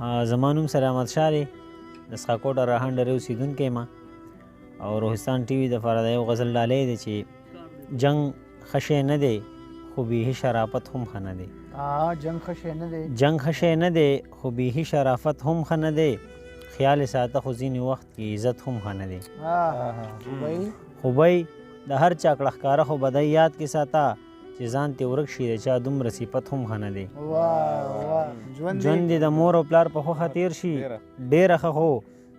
زما نوم سلامت شاه دی، د سخاکوټ راهن ډرې اوسېدونکی یم او روحستان ټي وي دپاره د یو غزل ډالۍ دی چې جنګ ښه شی نه دی خو بیخي شرافت هم ښه نه دی. جنګ ښه شی نه دی، جنګ ښه شی نه دی خو بیخي شرافت هم ښه نه دی. خیال یې ساته خو ځینې وخت کې عزت هم ښه نه دی. خوبۍ د هر چا کړه ښکاره خو بدۍ یاد کې ساته چې ځان تې ورک شي د چا دومره صفت هم ښه نه دی. ژوند دې د مور او پلار په خوښه تیر شي ډېره ښه خو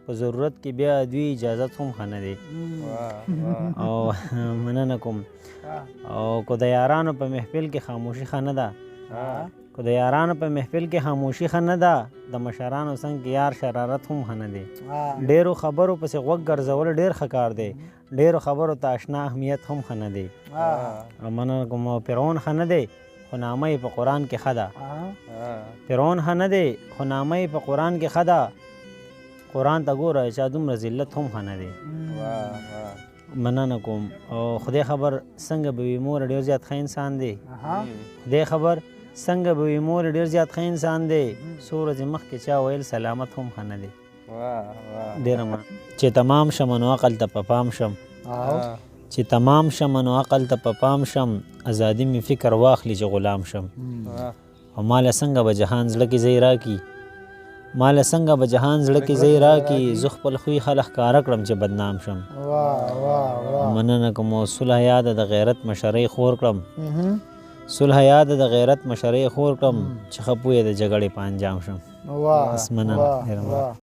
په ضرورت کې بیا دوی اجازت هم ښه نه دی. او مننه کوم. او که د یارانو په محفل کې خاموشي ښه نه ده، که د یارانو په محفل کې خاموشي ښه نه ده، د مشرانو څنګ کې یار شرارت هم ښه نه دی. ډېرو خبرو پسې غوږ ګرځول ډېر ښه کار دی، ډېرو خبرو ته اشنا اهمیت هم ښه نه دی. مننه کوم. او فرعون ښه نه دی خو نامه یې په قرآن کې ښه ده. فرعون ښه نه دی خو نامه یې په قرآن کې ښه ده. قرآن ته ګوره چا دومره ذلت هم ښه نه دی. مننه کوم. او خدای خبر څنګه به وي مور ډېر زیات ښه انسان دی. خدای خبر څنګه به وي مور ډېر زیات ښه انسان دی. څو ورځې مخکې چا ویل سلامت هم ښه نه دی. ډېره مننه. چې تمام شم نو عقل ته په پام شم، چې تمام شم نو عقل ته په پام شم، ازادي مې فکر واخلي چې غلام شم. او ماله څنګه به جهان زړه کې ځای راکي، ماله څنګه به جهان زړه کې ځای راکي، زه خپل خوی خلک ښکاره کړم چې بدنام شم. مننه کوم. او صلح یاده د غیرت مشرۍ خور کړم، صلح یاده د غیرت مشرۍ خور کړم چې ښه پویه د جګړې په انجام شم. بس مننه.